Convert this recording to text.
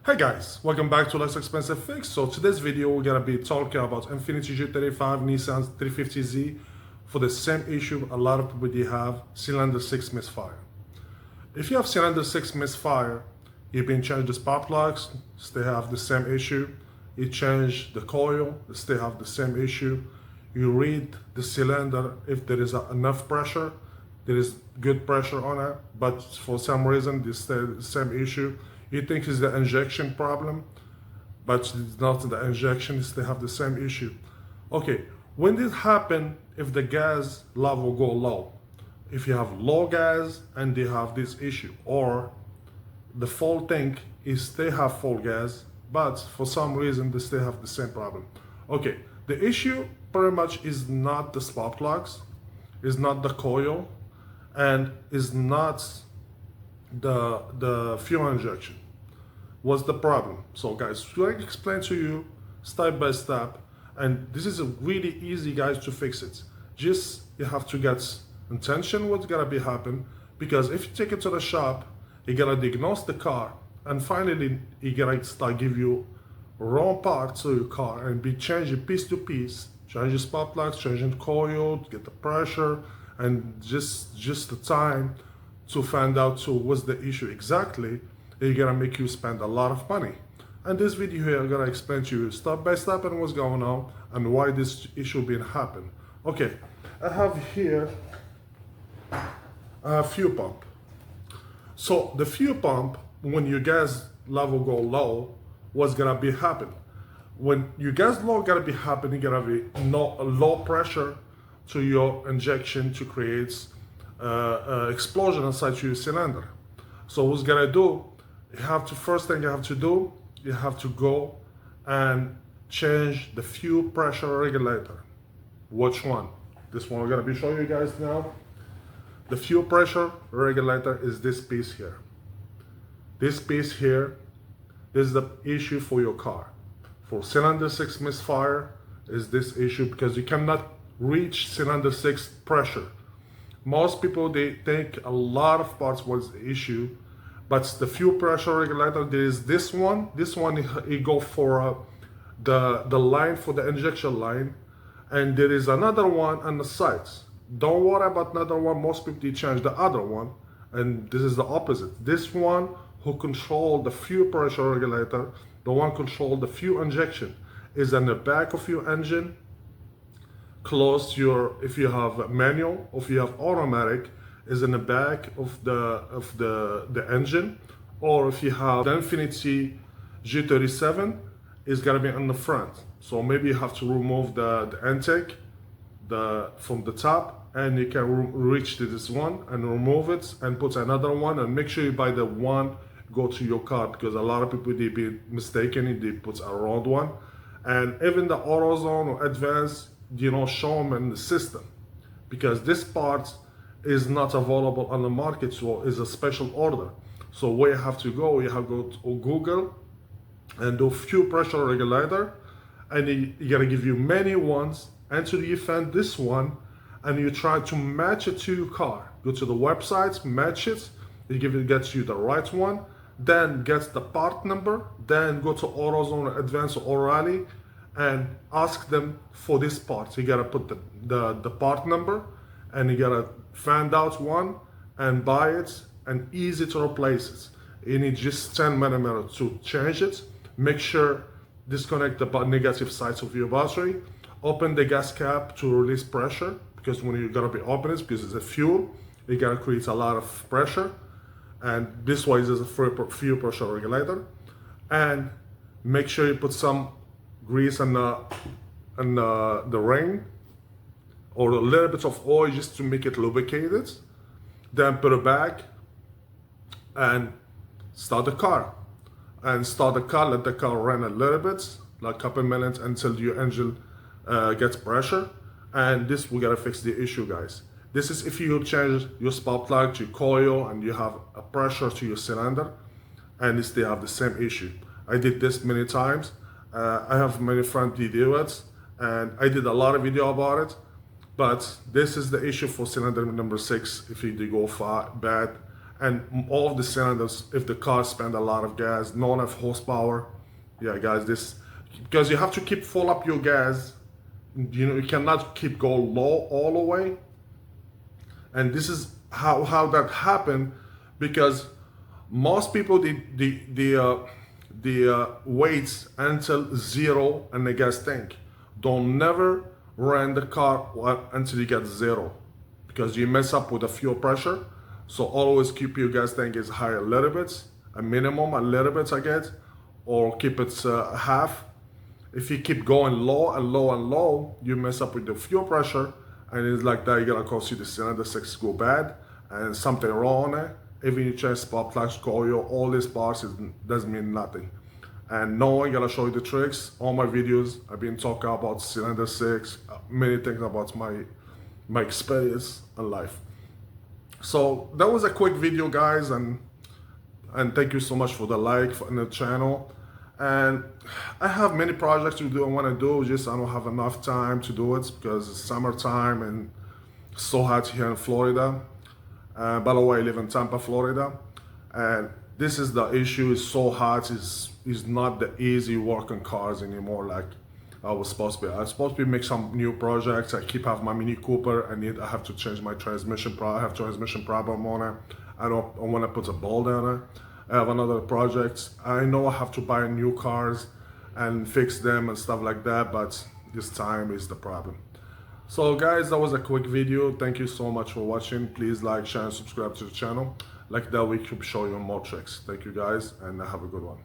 Hey guys, welcome back to Less Expensive Fix. So today's video we're gonna be talking about Infiniti G35 Nissan 350Z for the same issue a lot of people they have, cylinder 6 misfire. If you have cylinder 6 misfire, you've been changed the spark plugs, still have the same issue. You change the coil, still have the same issue. You read the cylinder if there is enough pressure, there is good pressure on it, but for some reason this the same issue. You think it's the injection problem, but it's not the injection, they have the same issue. Okay, when this happen, if the gas level go low, if you have low gas and they have this issue, or the full tank is they have full gas, but for some reason they still have the same problem. Okay, the issue pretty much is not the spark plugs, is not the coil, and is not the fuel injection. What's the problem? So guys, I explain to you step by step, and this is a really easy, guys, to fix it. Just you have to get intention what's gonna be happen, because if you take it to the shop, you gotta diagnose the car, and finally you gotta start give you wrong parts to your car and be changing piece to piece, changing spark plugs, changing coil, get the pressure, and just the time to find out so what's the issue exactly. It's gonna make you spend a lot of money. And this video here, I'm gonna explain to you step by step and what's going on and why this issue been happen. Okay, I have here a fuel pump. So the fuel pump, when your gas level go low, what's gonna be happen? When your gas low gonna be happening, gonna be low pressure to your injection to create explosion inside your cylinder. So what's gonna do? First thing you have to do, you have to go and change the fuel pressure regulator. Which one? This one we're gonna be showing you guys now. The fuel pressure regulator is this piece here. This piece here is the issue for your car. For cylinder 6 misfire is this issue because you cannot reach cylinder 6 pressure. Most people, they think a lot of parts was the issue, but the fuel pressure regulator, there is this one. This one, it go for the line for the injection line, and there is another one on the sides. Don't worry about another one. Most people they change the other one, and this is the opposite. This one who control the fuel pressure regulator, the one control the fuel injection, is in the back of your engine, close to your, if you have manual, or if you have automatic, is in the back of the engine, or if you have the Infiniti G37, is gonna be on the front. So maybe you have to remove the intake from the top, and you can reach to this one and remove it and put another one, and make sure you buy the one go to your car, because a lot of people they be mistaken, they put a wrong one. And even the AutoZone or Advanced, you know, show them in the system, because this part is not available on the market, so it's a special order. So where you have to go, you have to go to Google and do fuel pressure regulator, and you gotta give you many ones until you find this one, and you try to match it to your car. Go to the websites, match it, it gets you the right one, then gets the part number, then go to AutoZone, Advanced, or O'Reilly, and ask them for this part. You gotta put the part number, and you gotta find out one and buy it, and easy to replace it. You need just 10 millimeters to change it. Make sure disconnect the negative sides of your battery. Open the gas cap to release pressure, because when you're gonna be opening it, because it's a fuel, you gotta create a lot of pressure, and this way is a fuel pressure regulator. And make sure you put some grease on the ring, or a little bit of oil just to make it lubricated. Then put it back and start the car. And start the car, let the car run a little bit, like a couple minutes, until your engine gets pressure. And this, we gotta fix the issue, guys. This is if you change your spark plug to your coil and you have a pressure to your cylinder, and you still have the same issue. I did this many times. I have many friends who do it, and I did a lot of video about it. But this is the issue for cylinder number 6 if you go bad, and all of the cylinders, if the car spend a lot of gas, not enough horsepower. Yeah, guys, this, because you have to keep full up your gas. You know, you cannot keep go low all the way. And this is how that happened, because most people the weights until zero in the gas tank. Don't never run the car until you get zero, because you mess up with the fuel pressure. So always keep your gas tank is high a little bit, a minimum a little bit I guess, or keep it half. If you keep going low and low and low, you mess up with the fuel pressure, and it's like that, you're gonna cause you the cylinder 6 go bad and something wrong on it. Even you change spark plugs, coil, all these parts, doesn't mean nothing. And now I'm gonna show you the tricks. All my videos, I've been talking about cylinder 6, many things about my experience in life. So that was a quick video, guys, and thank you so much for the like on the channel. And I have many projects to do. I want to do, just I don't have enough time to do it because it's summertime and it's so hot here in Florida. By the way, I live in Tampa, Florida, and this is the issue. It's so hot. It's not the easy work on cars anymore like I was supposed to be. I was supposed to make some new projects. I keep have my Mini Cooper. I have to change my transmission. I have transmission problem on it. I want to put a bolt on it. I have another project. I know I have to buy new cars and fix them and stuff like that, but this time is the problem. So guys, that was a quick video. Thank you so much for watching. Please like, share, and subscribe to the channel. Like that, we keep showing you more tricks. Thank you guys, and have a good one.